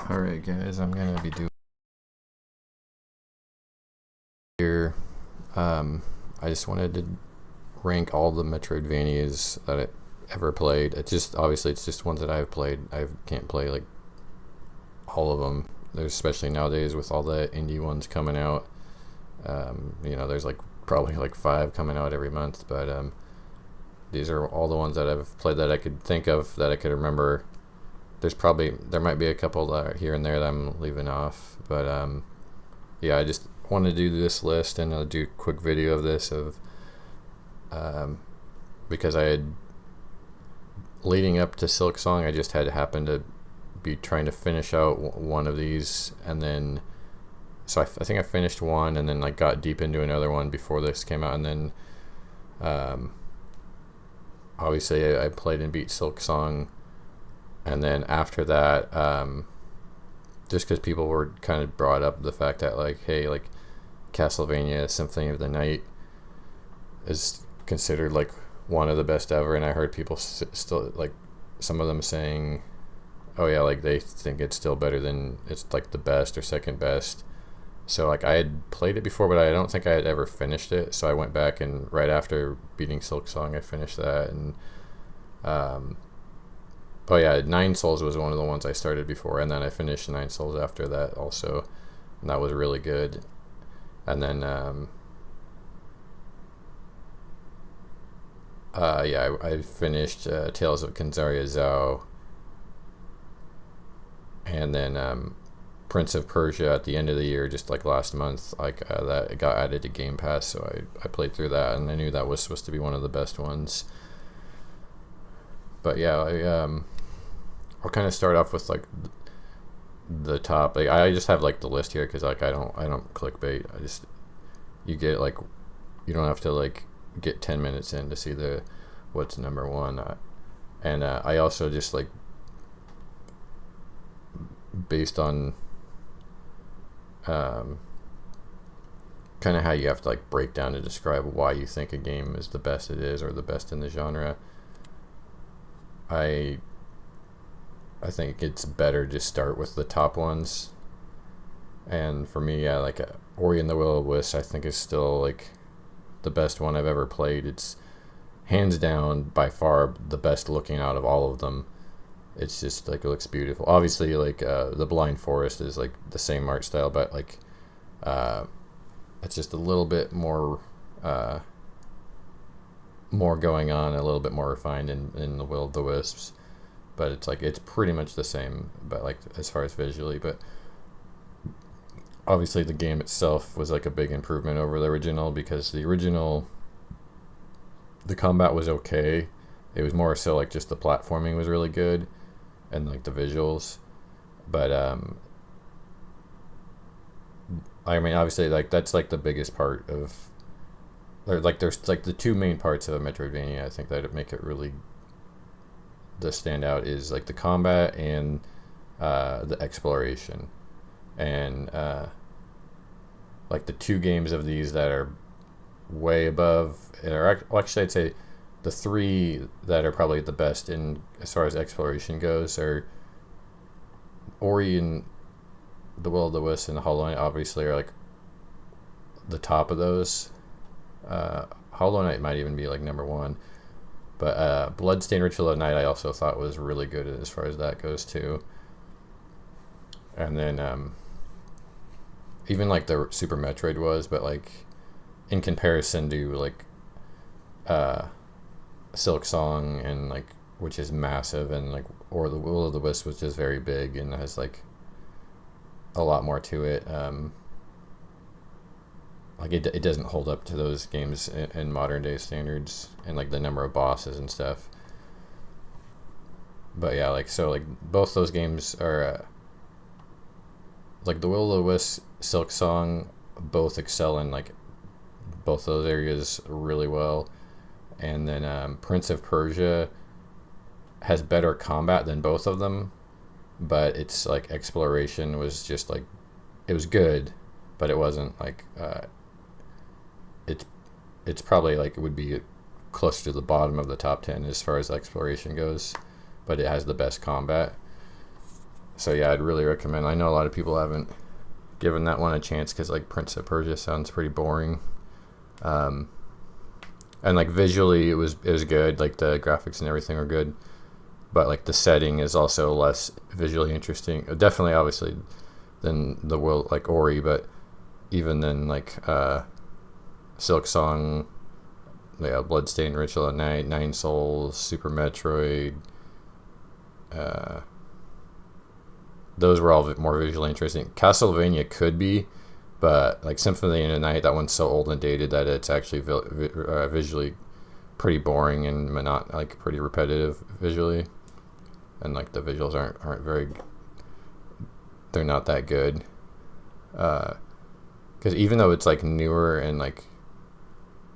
Alright guys, I'm gonna be doing here. I just wanted to rank all the Metroidvanias that I ever played. Obviously it's just ones that I've played. I can't play like all of them. There's especially nowadays with all the indie ones coming out. There's like probably like 5 coming out every month, but these are all the ones that I've played that I could think of, that I could remember. There might be a couple that are here and there that I'm leaving off, but I just want to do this list, and I'll do a quick video of this because I had, leading up to Silk Song, I just had happened to be trying to finish out one of these, and then I think I finished one and then like got deep into another one before this came out, and then obviously I played and beat Silk Song. And then after that, just because people were kind of brought up the fact that like, hey, like Castlevania Symphony of the Night is considered like one of the best ever, and I heard people still, like, some of them saying, oh yeah, like they think it's still better than, it's like the best or second best. So like I had played it before, but I don't think I had ever finished it. So I went back, and right after beating Silk Song, I finished that. And oh yeah, Nine Souls was one of the ones I started before, and then I finished Nine Souls after that also, and that was really good. And then I finished Tales of Kanzaria Zhao, and then Prince of Persia at the end of the year, just like last month, like that it got added to Game Pass, so I played through that, and I knew that was supposed to be one of the best ones. But yeah, I'll kind of start off with like the top. Like I just have like the list here because like I don't clickbait. You get like, you don't have to like get 10 minutes in to see what's number one. And I also just like, based on kind of how you have to like break down to describe why you think a game is the best it is, or the best in the genre. I think it's better to start with the top ones. And for me, yeah, like Ori and the Will of the Wisps, I think is still like the best one I've ever played. It's hands down by far the best looking out of all of them. It's just like, it looks beautiful. Obviously, like the Blind Forest is like the same art style, but like it's just a little bit more going on, a little bit more refined in the Will of the Wisps. But it's like, it's pretty much the same, but like as far as visually. But obviously the game itself was like a big improvement over the original, because the combat was okay. It was more so like just the platforming was really good, and like the visuals. But I mean, obviously, like that's like the biggest part of, there's like the two main parts of a Metroidvania, I think, that make it really the standout, is like the combat and the exploration. And like the two games of these that are way above, or actually I'd say the 3 that are probably the best in as far as exploration goes are Ori and the Will of the Wisps and Hollow Knight, obviously, are like the top of those. Hollow Knight might even be like number 1. But Bloodstained Ritual of Night I also thought was really good as far as that goes too. And then even like the Super Metroid was, but like in comparison to like Silk Song, and like, which is massive, and like, or the Will of the Wisp, which is very big and has like a lot more to it. Like it doesn't hold up to those games in modern day standards, and like the number of bosses and stuff. But yeah, like, so like both those games are like the Will of the Wisp, Silk Song, both excel in like both those areas really well. And then Prince of Persia has better combat than both of them, but it's like exploration was just like, it was good, but it wasn't like it's probably like, it would be close to the bottom of the top 10 as far as exploration goes, but it has the best combat. So yeah, I'd really recommend. I know a lot of people haven't given that one a chance because like Prince of Persia sounds pretty boring. Um, and like visually it was good, like the graphics and everything are good, but like the setting is also less visually interesting, definitely obviously than the world like Ori, but even then like Silk Song, yeah, Bloodstained Ritual at Night, Nine Souls, Super Metroid, uh, those were all more visually interesting. Castlevania could be, but like Symphony of the Night, that one's so old and dated that it's actually visually pretty boring and like pretty repetitive visually, and like the visuals aren't very, they're not that good. Because even though it's like newer and like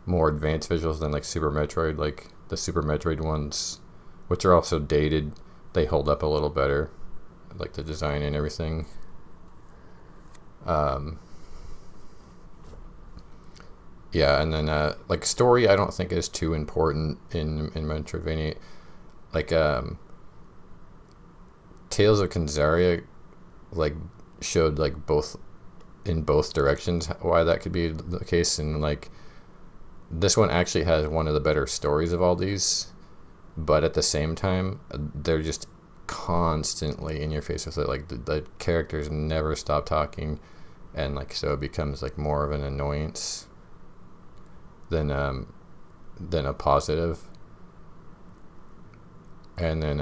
more advanced visuals than like Super Metroid, like the Super Metroid ones, which are also dated, they hold up a little better, like the design and everything. Yeah, and then like story, I don't think is too important in Metroidvania. Like Tales of Khansaria, like showed like both in both directions why that could be the case, and like this one actually has one of the better stories of all these, but at the same time they're just constantly in your face with it. Like the characters never stop talking, and like so it becomes like more of an annoyance than a positive. And then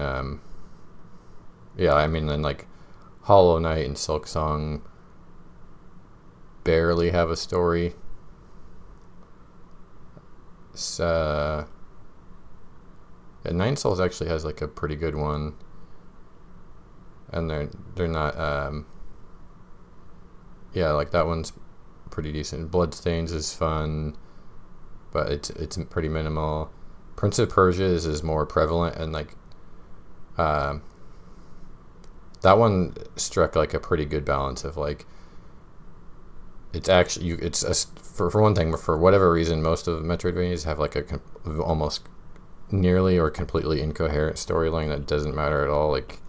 yeah, I mean, then like Hollow Knight and Silk Song barely have a story. Yeah, Nine Souls actually has like a pretty good one, and they're not yeah, like that one's pretty decent. Bloodstains is fun, but it's pretty minimal. Prince of Persia is more prevalent, and like that one struck like a pretty good balance of like, it's actually it's for one thing, for whatever reason most of Metroidvanias have like a almost nearly or completely incoherent storyline that doesn't matter at all. Like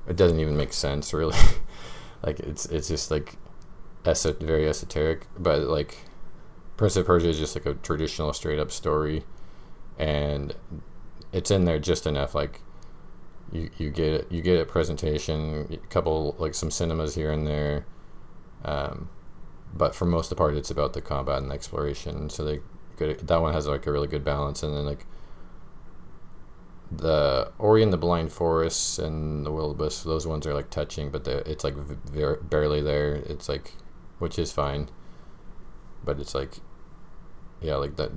it doesn't even make sense really. Like it's just like very esoteric, but like Prince of Persia is just like a traditional straight up story, and it's in there just enough. Like you get a presentation, a couple like some cinemas here and there, but for most of the part it's about the combat and the exploration. So that one has like a really good balance. And then like the Ori and the Blind Forest and the Will-O-Wisp, those ones are like touching, but it's like barely there. It's like, which is fine, but it's like, yeah, like that.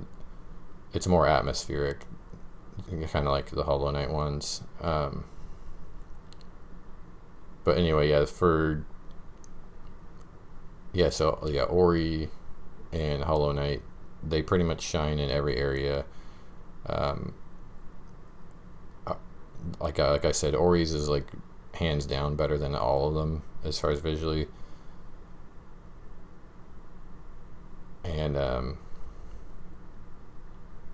It's more atmospheric, kind of like the Hollow Knight ones. But anyway, so Ori and Hollow Knight, they pretty much shine in every area. Like I said, Ori's is like hands down better than all of them as far as visually. And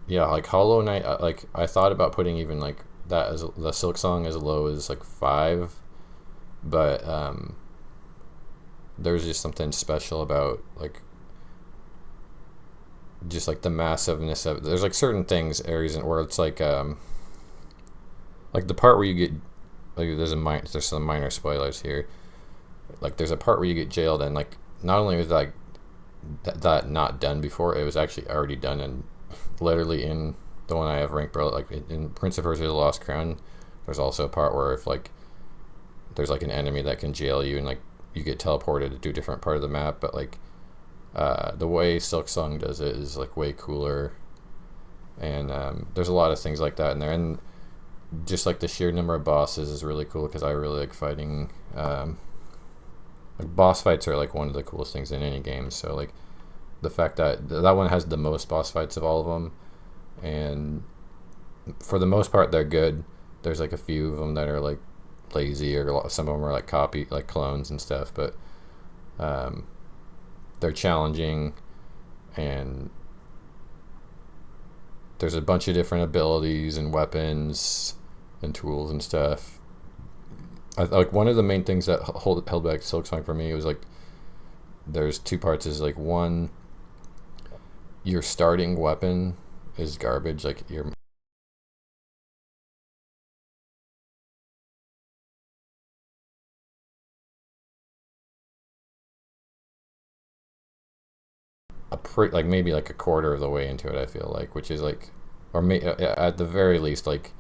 yeah, like Hollow Knight, like I thought about putting even like that as the Silk Song as low as like 5, but there's just something special about like just like the massiveness of it. There's like certain things areas where it's like the part where you get like there's some minor spoilers here. Like there's a part where you get jailed, and like not only was like that not done before, it was actually already done, and literally in the one I have ranked below, like in Prince of Persia: The Lost Crown, there's also a part where if like there's like an enemy that can jail you, and like you get teleported to a different part of the map, but like the way Silk Song does it is like way cooler, and there's a lot of things like that in there. And just like the sheer number of bosses is really cool, because I really like fighting. Like boss fights are like one of the coolest things in any game. So like the fact that one has the most boss fights of all of them, and for the most part they're good. There's like a few of them that are like lazy, or some of them are like like clones and stuff, but they're challenging, and there's a bunch of different abilities and weapons and tools and stuff. like one of the main things that held back Silksong for me was like there's two parts. Is like one, your starting weapon is garbage. Like your like maybe like a quarter of the way into it. I feel like, which is like, or at the very least like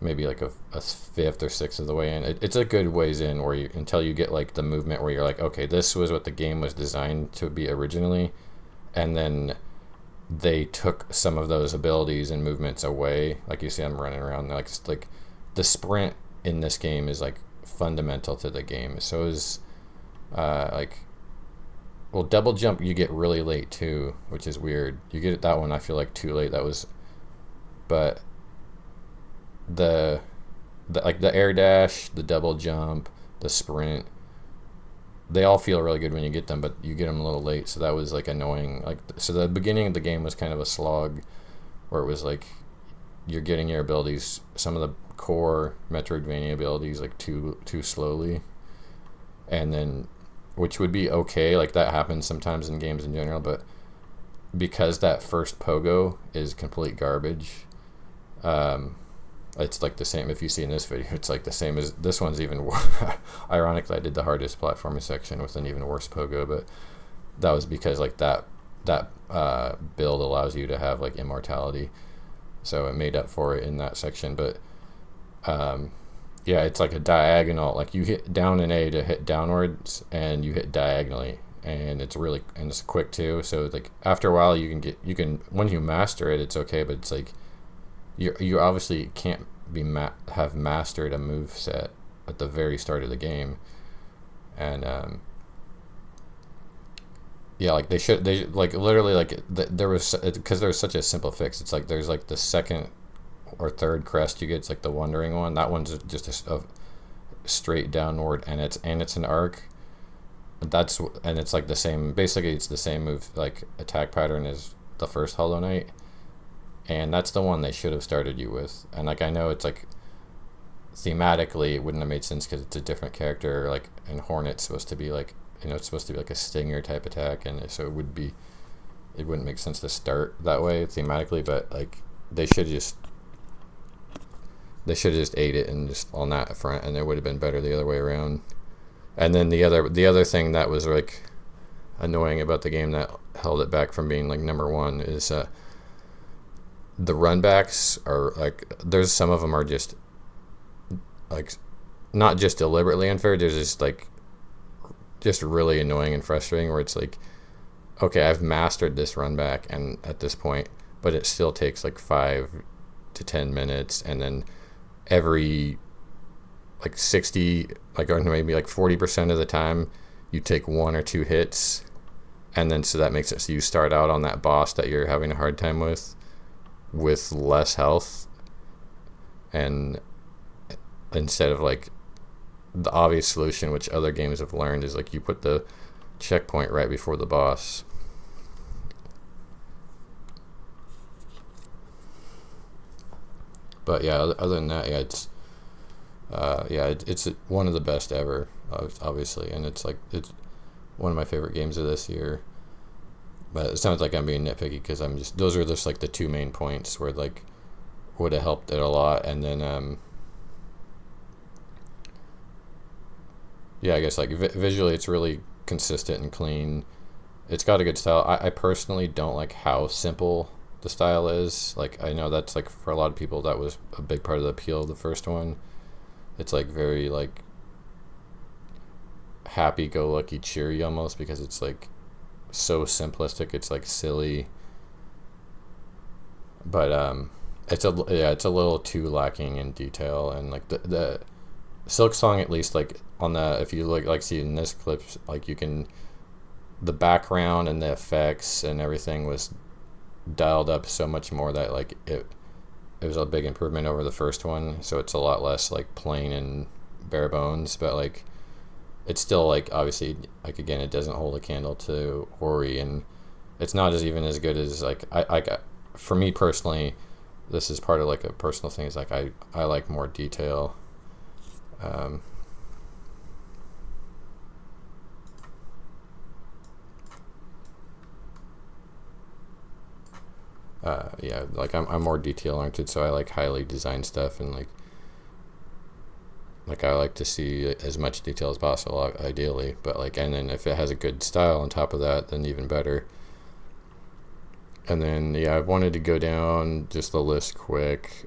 maybe like a fifth or sixth of the way in. It's a good ways in where you until you get like the movement where you're like, okay, this was what the game was designed to be originally, and then they took some of those abilities and movements away. Like you see, I'm running around like the sprint in this game is like fundamental to the game. So is like well, double jump you get really late too, which is weird. You get that one I feel like too late. That was, but the like the air dash, the double jump, the sprint, they all feel really good when you get them, but you get them a little late, so that was like annoying. Like so, the beginning of the game was kind of a slog, where it was like you're getting your abilities, some of the core Metroidvania abilities, like too slowly, and then which would be okay. Like that happens sometimes in games in general, but because that first pogo is complete garbage, it's like the same. If you see in this video, it's like the same as this one's even worse. Ironically, I did the hardest platforming section with an even worse pogo, but that was because like that build allows you to have like immortality, so it made up for it in that section. But yeah, it's like a diagonal. Like you hit down an A to hit downwards, and you hit diagonally, and it's quick too. So like after a while, you can when you master it, it's okay. But it's like you obviously can't have mastered a move set at the very start of the game, and yeah, like they like literally like there was because there's such a simple fix. It's like there's like the second or third crest you get. It's like the wandering one. That one's just a straight downward, and it's an arc. And it's like the same. Basically, it's the same move like attack pattern as the first Hollow Knight. And that's the one they should have started you with. And like I know it's like thematically it wouldn't have made sense because it's a different character. Like and Hornet's supposed to be like it's supposed to be like a stinger type attack, and so it wouldn't make sense to start that way thematically. But like they should just ate it and just on that front, and it would have been better the other way around. And then the other thing that was like annoying about the game that held it back from being like number one is the runbacks are like there's some of them are just like not just deliberately unfair. There's just really annoying and frustrating where it's like, okay, I've mastered this run back and at this point, but it still takes like 5 to 10 minutes, and then every like 60 like or maybe like 40% of the time you take 1 or 2 hits, and then so that makes it so you start out on that boss that you're having a hard time with less health, and instead of like the obvious solution which other games have learned is like you put the checkpoint right before the boss. But yeah, other than that, it's one of the best ever, obviously, and it's one of my favorite games of this year. But it sounds like I'm being nitpicky because those are just like the two main points where like would have helped it a lot. And then yeah, I guess like visually it's really consistent and clean. It's got a good style. I personally don't like how simple the style is. Like I know that's like for a lot of people that was a big part of the appeal of the first one. It's like very like happy-go-lucky, cheery almost, because it's like so simplistic. It's like silly, but it's a little too lacking in detail. And like the Silk Song, at least like on the if you look like see in this clip, like you can the background and the effects and everything was dialed up so much more that like it was a big improvement over the first one. So it's a lot less like plain and bare bones, but like it's still like obviously like again it doesn't hold a candle to Ori, and it's not even as good as like I for me personally, this is part of like a personal thing, is like I like more detail. Yeah, like I'm more detail oriented, so I like highly designed stuff, and like I like to see as much detail as possible, ideally. But like, and then if it has a good style on top of that, then even better. And then yeah, I wanted to go down just the list quick,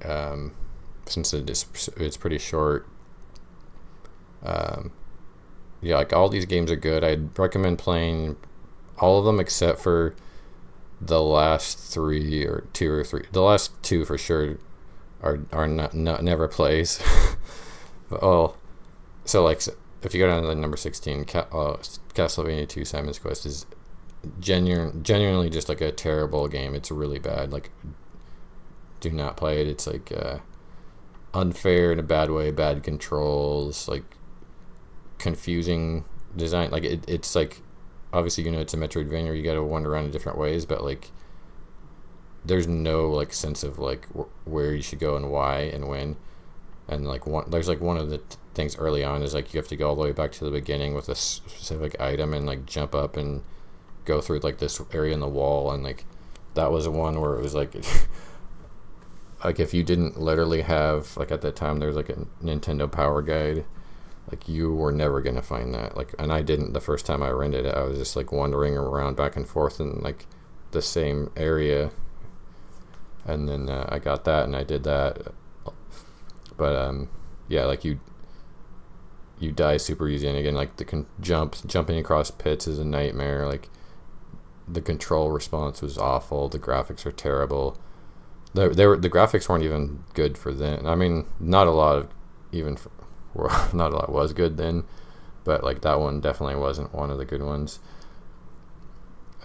since it's pretty short. Yeah, like all these games are good. I'd recommend playing all of them except for the last three or two or three. The last two for sure are not never plays. Oh, so like if you go down to the number 16, Castlevania 2 Simon's Quest is genuinely just like a terrible game. It's really bad. Like, do not play it. It's like unfair in a bad way, bad controls, like confusing design. Like it's like, obviously it's a Metroidvania. You got to wander around in different ways, but like there's no like sense of like where you should go and why and when. And like there's like one of the things early on is like you have to go all the way back to the beginning with a specific item and like jump up and go through like this area in the wall, and like that was one where it was like like if you didn't literally have, like at that time there's like a Nintendo Power Guide, like you were never gonna find that. Like, and I didn't the first time I rented it. I was just like wandering around back and forth in like the same area, and then I got that and I did that. But yeah, like you die super easy, and again, like the jumping across pits is a nightmare. Like the control response was awful. The graphics are terrible. The graphics weren't even good for then. I mean, not a lot was good then, but like that one definitely wasn't one of the good ones.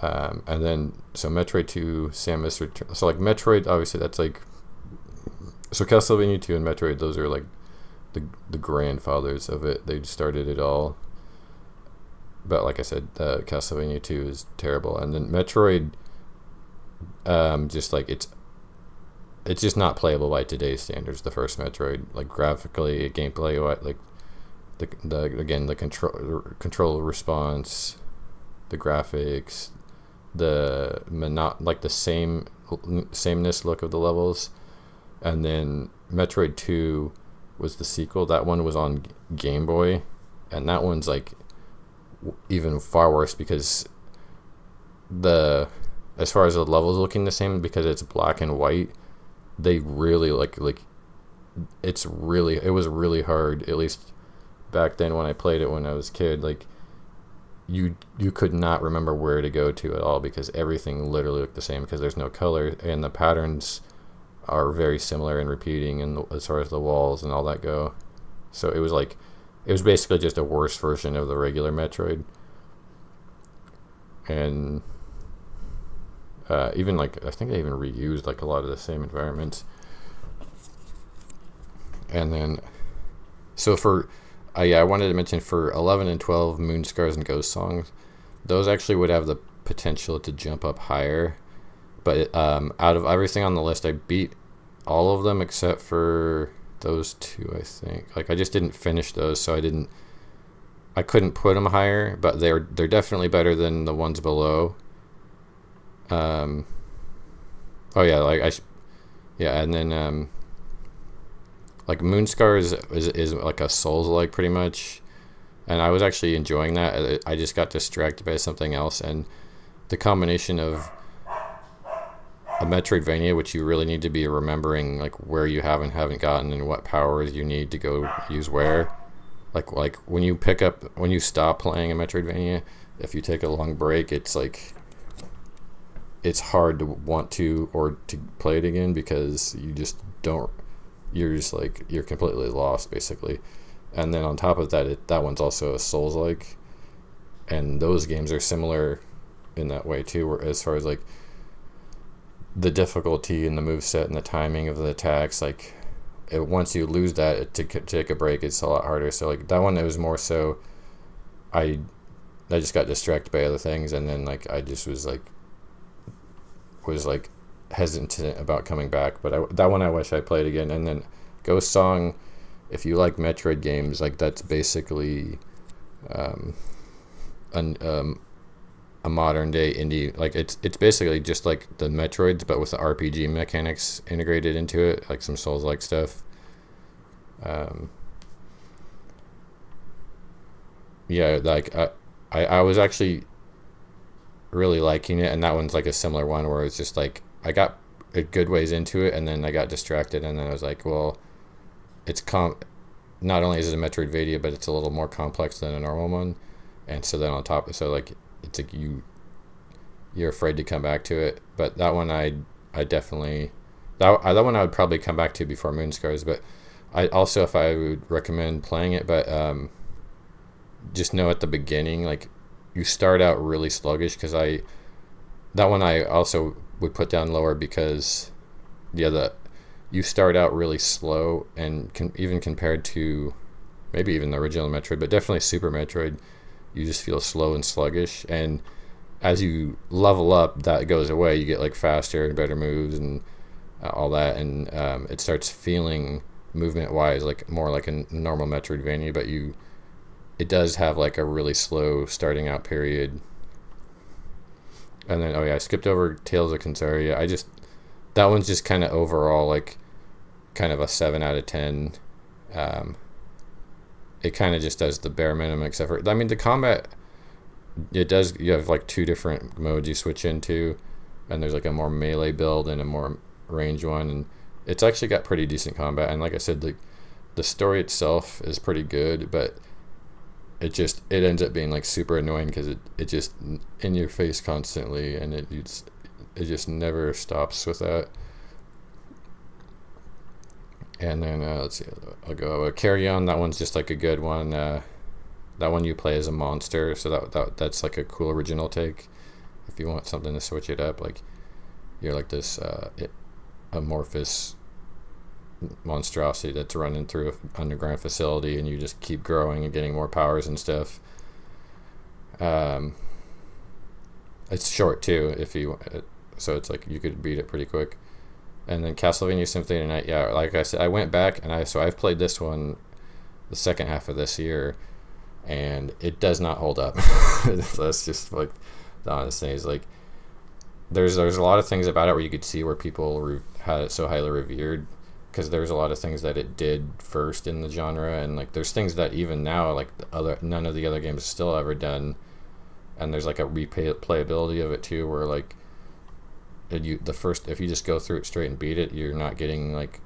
And then so Metroid 2, Samus Return. So like Metroid, obviously that's like, so Castlevania 2 and Metroid, those are like the grandfathers of it. They started it all. But like I said, Castlevania 2 is terrible, and then Metroid, just like it's just not playable by today's standards. The first Metroid, like graphically, gameplay, like the control response, the graphics, like the sameness look of the levels. And then Metroid 2 was the sequel. That one was on Game Boy, and that one's like even far worse because as far as the levels looking the same, because it's black and white, they really like it was really hard, at least back then when I played it when I was a kid. Like you could not remember where to go to at all because everything literally looked the same because there's no color, and the patterns are very similar and repeating, and as far as the walls and all that go. So it was basically just a worse version of the regular Metroid. And even like I think they even reused like a lot of the same environments. And then so I wanted to mention for 11 and 12, Moon Scars and Ghost Songs, those actually would have the potential to jump up higher. But out of everything on the list, I beat all of them except for those two, I think. Like I just didn't finish those, so I couldn't put them higher. But they're definitely better than the ones below. Oh yeah, like yeah, and then like Moonscar is like a Souls-like pretty much, and I was actually enjoying that. I just got distracted by something else, and the combination of a Metroidvania, which you really need to be remembering like where you haven't gotten and what powers you need to go use where. Like when you stop playing a Metroidvania, if you take a long break, it's like it's hard to want to or to play it again because you just don't. You're just like you're completely lost basically. And then on top of that, that one's also a Souls-like, and those games are similar in that way too, where as far as like the difficulty and the moveset and the timing of the attacks, like once you lose that to take a break, it's a lot harder. So like that one, it was more so I just got distracted by other things, and then like I just was like hesitant about coming back. But that one I wish I played again. And then Ghost Song, if you like Metroid games, like that's basically a modern day indie. Like it's basically just like the Metroids, but with the RPG mechanics integrated into it, like some Souls like stuff. Um, yeah, like I was actually really liking it, and that one's like a similar one where it's just like I got a good ways into it, and then I got distracted, and then I was like, well, it's not only is it a Metroidvania, but it's a little more complex than a normal one, and so then on top, so like it's like you're afraid to come back to it. But that one I definitely that one I would probably come back to before Moonscars. But I also, if I would recommend playing it, but just know at the beginning, like you start out really sluggish, because that one I also would put down lower because the you start out really slow, and even compared to maybe even the original Metroid, but definitely Super Metroid, you just feel slow and sluggish. And as you level up, that goes away. You get like faster and better moves and all that, and it starts feeling movement wise like more like a normal Metroidvania, but it does have like a really slow starting out period. And then, oh yeah, I skipped over Tales of Consaria. That one's just kind of overall like kind of a 7 out of 10. Um, it kind of just does the bare minimum, except for, I mean, the combat, you have like two different modes you switch into, and there's like a more melee build and a more range one, and it's actually got pretty decent combat. And like I said, the story itself is pretty good, but it ends up being like super annoying because it just in your face constantly, and it just never stops with that. And then let's see, I'll go Carry On. That one's just like a good one. That one you play as a monster, so that's like a cool original take. If you want something to switch it up, like you're like this amorphous monstrosity that's running through an underground facility, and you just keep growing and getting more powers and stuff. It's short too, so it's like you could beat it pretty quick. And then Castlevania Symphony of the Night, yeah, like I said, I went back and I've played this one the second half of this year, and it does not hold up. That's just like the honest thing. Is like there's a lot of things about it where you could see where people had it so highly revered, because there's a lot of things that it did first in the genre, and like there's things that even now like none of the other games still ever done, and there's like a replayability of it too, where like if you just go through it straight and beat it, you're not getting like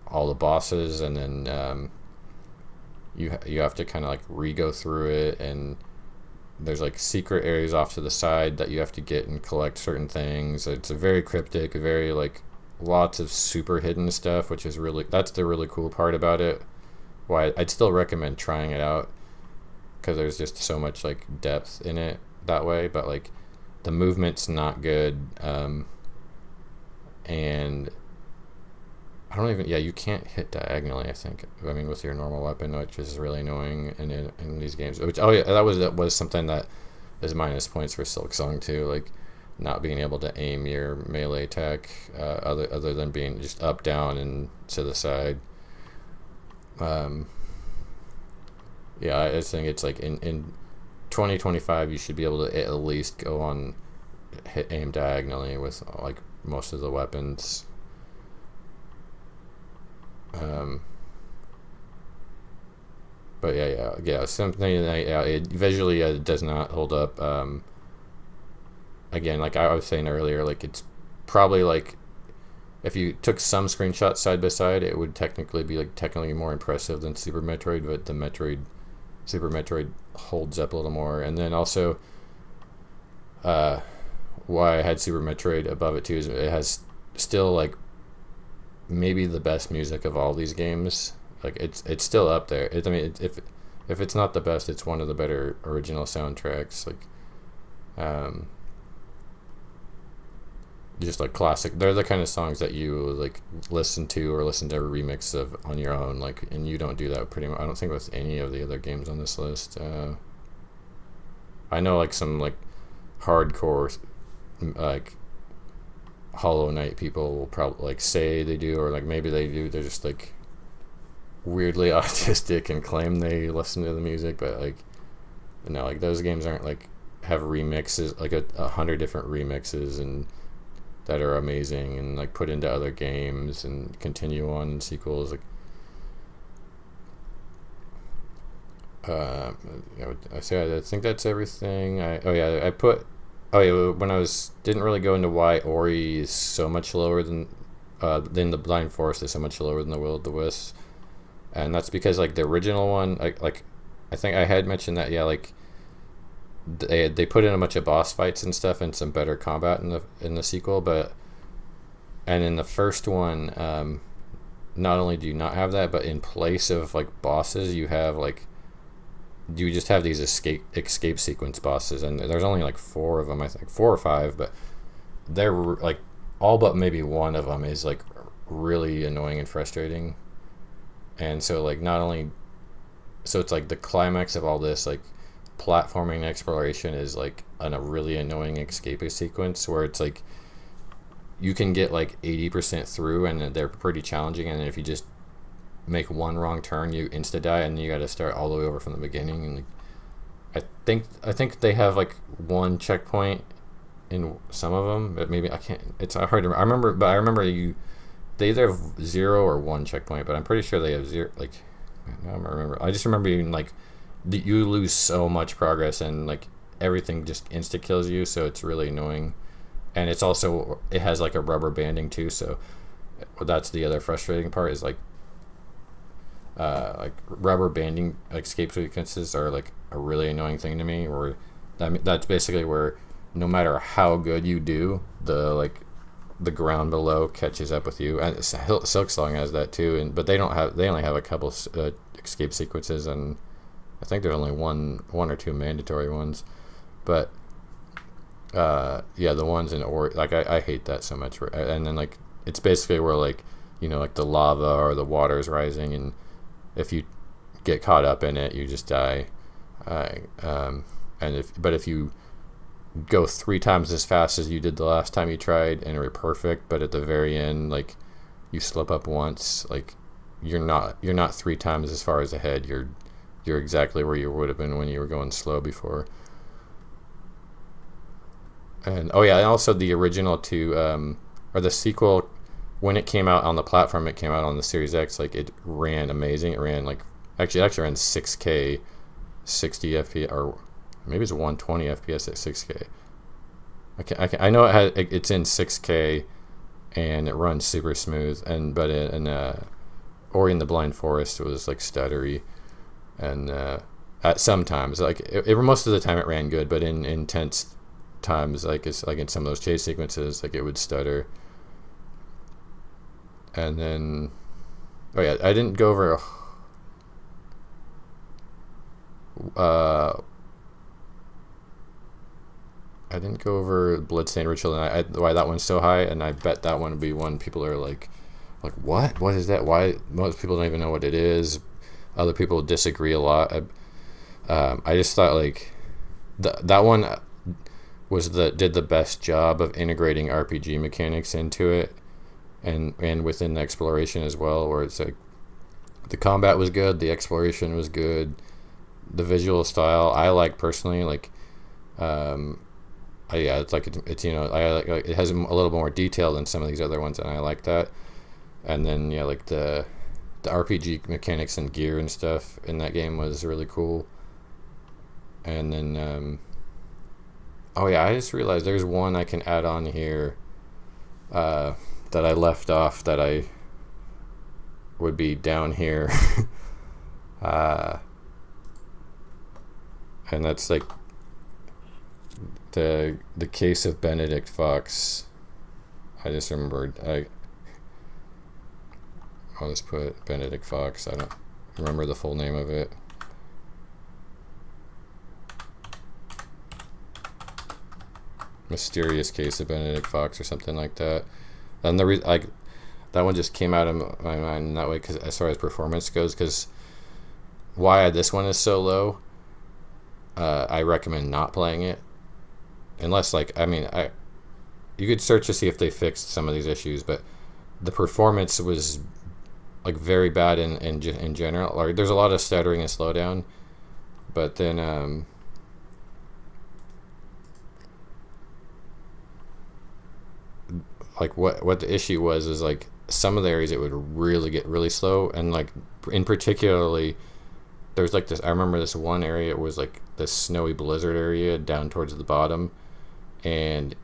all the bosses, and then you have to kind of like re-go through it, and there's like secret areas off to the side that you have to get and collect certain things. It's a very cryptic, very like lots of super hidden stuff, which is that's the really cool part about it. Why I'd still recommend trying it out, because there's just so much like depth in it that way. But like the movement's not good, and I don't even, you can't hit diagonally, I think. I mean, with your normal weapon, which is really annoying in these games. Which, oh yeah, that was something that is minus points for Silk Song too, like not being able to aim your melee attack, other than being just up, down, and to the side. Yeah, I just think it's like in 2025 you should be able to at least go on aim diagonally with like most of the weapons. But yeah. Something it visually does not hold up. Again, like I was saying earlier, like it's probably like if you took some screenshots side by side, it would technically be like technically more impressive than Super Metroid, but Super Metroid holds up a little more. And then also, why I had Super Metroid above it too is it has still like maybe the best music of all these games. Like it's still up there. If it's not the best, it's one of the better original soundtracks. Like, just like classic. They're the kind of songs that you like listen to or listen to a remix of on your own. Like, and you don't do that pretty much. I don't think with any of the other games on this list. I know like some like hardcore like Hollow Knight people will probably like say they do, or like maybe they do. They're just like weirdly autistic and claim they listen to the music, but like no, like those games aren't like have remixes, like 100 different remixes, and that are amazing, and like put into other games and continue on in sequels. Like, I think that's everything. When I was didn't really go into why Ori is so much lower than the Blind Forest is so much lower than the Will of the Wisps, and that's because like the original one, I think I had mentioned that, yeah, like they put in a bunch of boss fights and stuff and some better combat in the sequel, and in the first one, not only do you not have that, but in place of like bosses, you just have these escape sequence bosses, and there's only like 4 of them, I think 4 or 5, but they're like all but maybe one of them is like really annoying and frustrating. And so like it's like the climax of all this like platforming and exploration is like a really annoying escape sequence where it's like you can get like 80% through and they're pretty challenging, and if you just make one wrong turn you insta die and you got to start all the way over from the beginning. And like, I think they have like one checkpoint in some of them, but maybe I can't. It's hard to. I remember they either have 0 or 1 checkpoint, but I'm pretty sure they have 0. Like, I don't remember. I just remember being like, you lose so much progress and like everything just insta kills you, so it's really annoying. And it has like a rubber banding too, so that's the other frustrating part is like rubber banding escape sequences are like a really annoying thing to me. Or that's basically where no matter how good you do, the ground below catches up with you. And Silksong has that too, but they only have a couple escape sequences, and I think there's only one or 2 mandatory ones. But the ones in Ori, like I hate that so much. And then like it's basically where like, you know, like the lava or the water is rising, and if you get caught up in it, you just die. If you go 3 times as fast as you did the last time you tried and you're perfect, but at the very end, like you slip up once, like you're not 3 times as far as ahead. You're exactly where you would have been when you were going slow before. And also the original 2, or the sequel, when it came out on the platform, it came out on the Series X. Like it ran amazing. It ran like it actually ran 6K, 60 FPS, or maybe it's 120 FPS at 6K. I know it's in 6K, and it runs super smooth. But Ori and the Blind Forest was like stuttery, and at sometimes like most of the time it ran good, but in intense times, like it's like in some of those chase sequences, like it would stutter. And then I didn't go over Bloodstained Ritual, and why that one's so high, and I bet that one would be one people are like what is that? Why most people don't even know what it is. Other people disagree a lot. I just thought like that one did the best job of integrating RPG mechanics into it, and within the exploration as well, where it's like the combat was good, the exploration was good, the visual style I like personally, like it's like it's you know, I like it has a little more detail than some of these other ones, and I like that. And then like the RPG mechanics and gear and stuff in that game was really cool. And then I just realized there's one I can add on here that I left off that I would be down here. And that's like the case of Benedict Fox. I just remembered. I'll just put Benedict Fox. I don't remember the full name of it. Mysterious Case of Benedict Fox or something like that. And that one just came out of my mind in that way, because as far as performance goes, because why this one is so low, I recommend not playing it, unless you could search to see if they fixed some of these issues, but the performance was like very bad in general. Like there's a lot of stuttering and slowdown, but then like what the issue was is like some of the areas it would really get really slow, and like in particularly there's like this. I remember this one area. It was like this snowy blizzard area down towards the bottom, and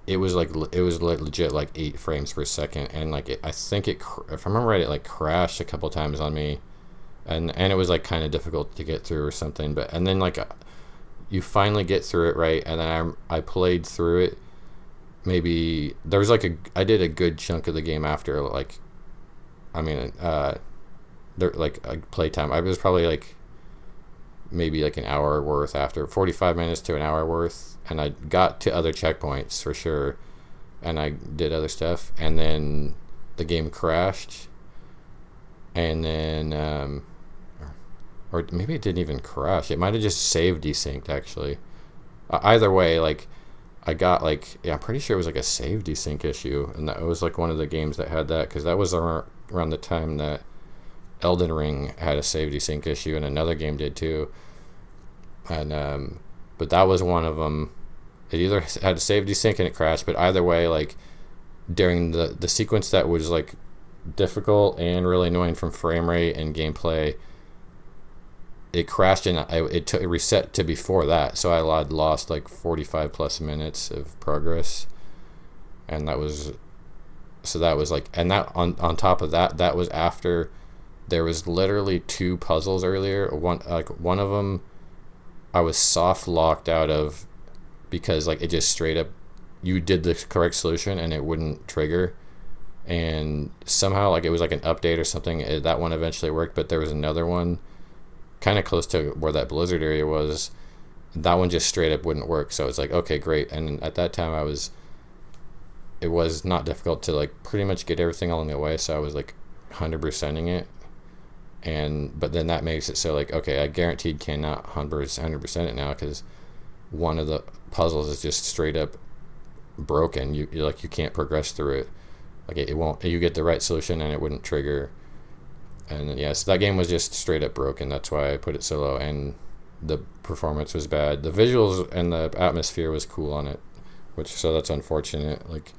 it was like legit like 8 frames per second, and like I think it, if I remember right, it like crashed a couple times on me, and it was like kind of difficult to get through or something. But and then like you finally get through it, right, and then I played through it. Maybe there was like I did a good chunk of the game after like, I mean, there like playtime. I was probably like maybe like an hour worth after 45 minutes to an hour worth, and I got to other checkpoints for sure, and I did other stuff, and then the game crashed, and then or maybe it didn't even crash. It might have just saved desynced actually. Either way, like I got like, yeah, I'm pretty sure it was like a save desync issue, and that was like one of the games that had that, because that was around the time that Elden Ring had a save desync issue, and another game did too. And but that was one of them. It either had a save desync and it crashed, but either way, like during the sequence that was like difficult and really annoying from frame rate and gameplay, it crashed, and it reset to before that, so I had lost like 45 plus minutes of progress, and that was like, and that on top of that, that was after there was literally 2 puzzles earlier. One of them I was soft locked out of because like it just straight up, you did the correct solution and it wouldn't trigger, and somehow like it was like an update or something, that one eventually worked, but there was another one kind of close to where that blizzard area was, that one just straight up wouldn't work. So it's like, okay, great. And at that time it was not difficult to like pretty much get everything along the way, so I was like 100%ing it, but then that makes it so like, okay, I guaranteed cannot 100% it now, because one of the puzzles is just straight up broken. You like, you can't progress through it, like it won't, you get the right solution and it wouldn't trigger. And yes, that game was just straight up broken. That's why I put it so low. And the performance was bad. The visuals and the atmosphere was cool on it, so that's unfortunate. Like,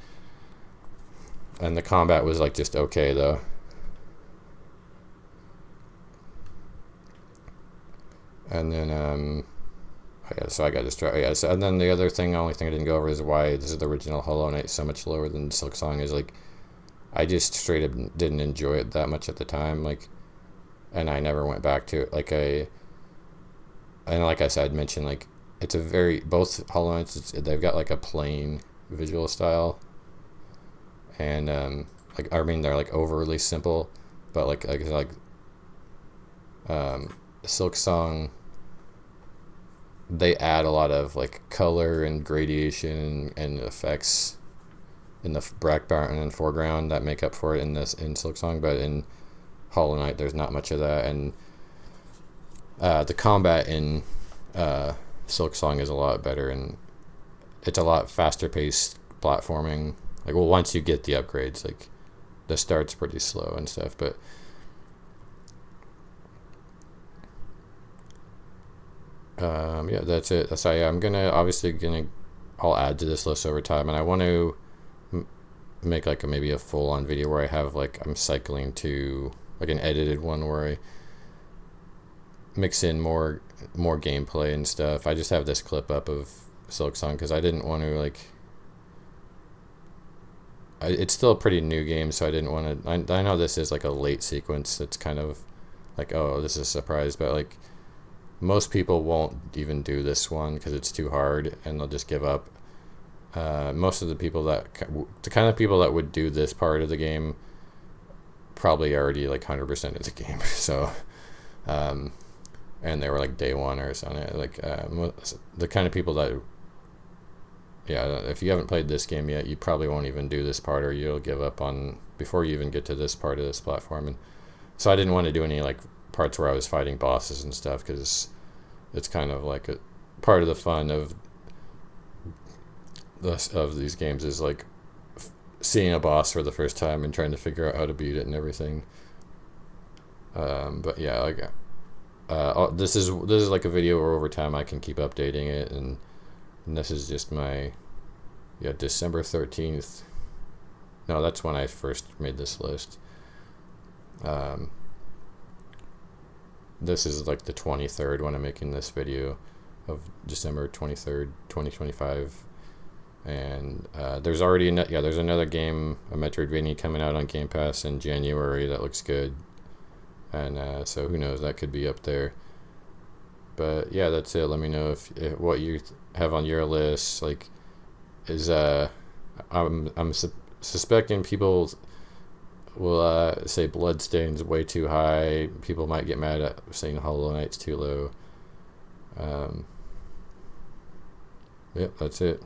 and the combat was like just okay though. And then so I got distracted. Yeah, so, and then the only thing I didn't go over is why this is the original Hollow Knight so much lower than Silk Song, is like, I just straight up didn't enjoy it that much at the time, like, and I never went back to it. And like I said, I'd mentioned, like, it's both Hollow Knights, they've got like a plain visual style, and like, I mean, they're like overly simple, but like Silk Song, they add a lot of like color and gradation and effects in the background and foreground that make up for it in Silk Song, but in Hollow Knight there's not much of that. And the combat in Silk Song is a lot better, and it's a lot faster paced platforming. Like, well, once you get the upgrades, like the start's pretty slow and stuff, but yeah, that's it. So yeah, I'll add to this list over time, and I want to make like maybe a full-on video where I have like, I'm cycling to like an edited one where I mix in more gameplay and stuff. I just have this clip up of Silk Song because I didn't want to like, it's still a pretty new game, so I didn't want to, I know this is like a late sequence that's kind of like, oh, this is a surprise, but like most people won't even do this one because it's too hard and they'll just give up. Most of the kind of people that would do this part of the game probably already like 100% of the game. So, and they were like day one or something. Like the kind of people that, yeah, if you haven't played this game yet, you probably won't even do this part, or you'll give up on before you even get to this part of this platform. And so I didn't want to do any like parts where I was fighting bosses and stuff, because it's kind of like a part of the fun of these games is like seeing a boss for the first time and trying to figure out how to beat it and everything. But yeah, like this is like a video where over time I can keep updating it, and this is just my December 13th No, that's when I first made this list. This is like the 23rd when I'm making this video of December 23rd, 2025. And there's already there's another game, a Metroidvania, coming out on Game Pass in January that looks good, and so who knows, that could be up there. But yeah, that's it. Let me know if what you have on your list. Like, is I'm suspecting people will say Bloodstain's way too high. People might get mad at saying Hollow Knight's too low. Yep, that's it.